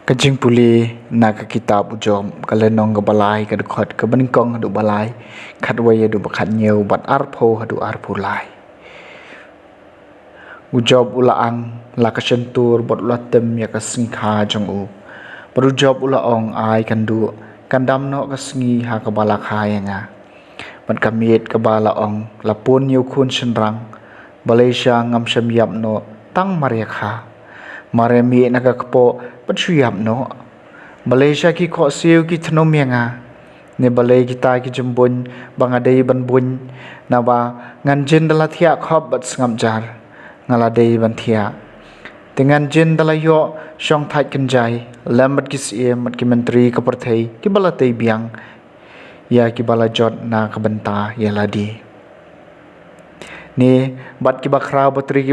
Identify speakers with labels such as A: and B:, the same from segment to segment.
A: Kajing puli nak kitab ujom kalenong ke balai ke dekat ke beningkong hadu balai kadwai hadu bakat nyeu bat arpo hadu arpo lai ujob ulaang la ka sentur bot ulatem ya ka singkha jong u baru job ulaong ai kandu kandam no ka singi ha ka balakha yanga ban kamit ka balaong lapun yu khun senrang Malaysia ngam sem yap no tang maria kha maremi naga kepo pachuyap no Malaysia ki kho siu ki thnom yanga ne balai kita ki jumbun bangadei ban bun na ba ngan jin dala thia khop bat ngam jar ngala dei ban thia dengan jin dala yo shong thai kenjai lamat ki sim mat ki menteri ka parthei ki bala tei biang ya ki bala jot na ka banta ya ladi ni bat ki ba khrau batri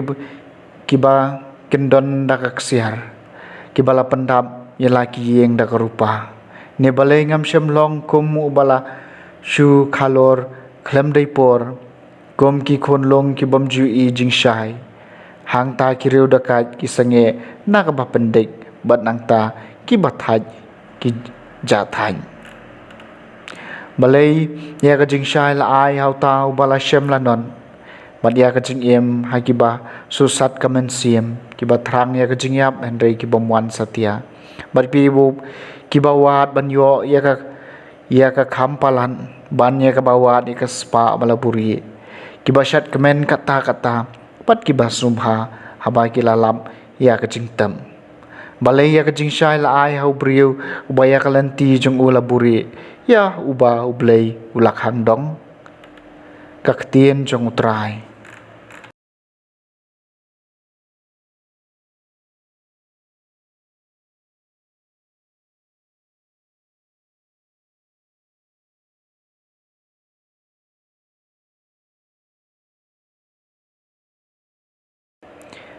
A: ki ba kendon da ka ksiar ki bala pendap ya laki yeng da ka rupa ne balai ngam shem long kum u bala shu khalor khlem dei por kom ki khon long ki bom ju i jing shai hang ta ki reu da ka ki sange na ka ba pendek bat nang ta ki ba thaj ki ja than balai ya ka jing shai la ai hau ta u bala shem la non bat ya ka jing em ha ki ba su sat kamen siem ki ba thrang ya ka jing yap hen rei ki bom wan satya bat pi bu ki ba wat ban yo ya ka kham palan ban ya ka ba wat ya ka spa bala puri ki ba shat kamen kata pat ki ba sumha haba ki lalap ya ka jing tam balai ya ka jing shai la ai hau briu uba ya ka lanti jong ula buri ya uba ublei ulak hang dong ka ktien jong utrai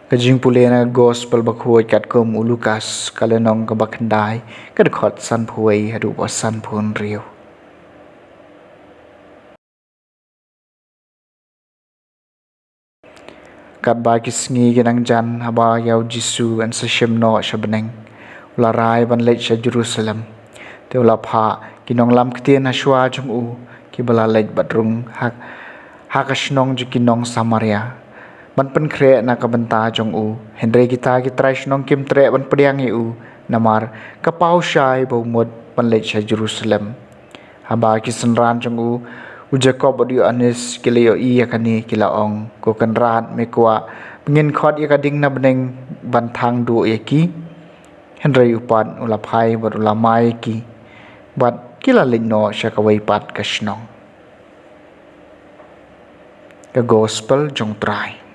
A: kajing pule na gospel bakhuai kat kom ulukas kalenong ka bakhandai ka khot san phuai hadu ba san phun riu kat ba ki sngi kinang jan haba yau jisu an sa shem no shabneng ula rai ban lech sa Jerusalem te ula pha kinong lam ktien na shwa jong u ki bala lech batrung ha ka shnong ji kinong Samaria ban pen khre na ka banta jong u henre kita ki trai shnong kim tre ban priang u namar ka pau shai bo mod ban lech sa Jerusalem haba ki sanran jong u Jacob adu anis kilio I yakani kilaong ko kan rat me kwa ngin khot yakading na beneng ban thang du eki henre upan ula phai bat ula mai ki bat kila linno shakawai pat kashnong the gospel jong trai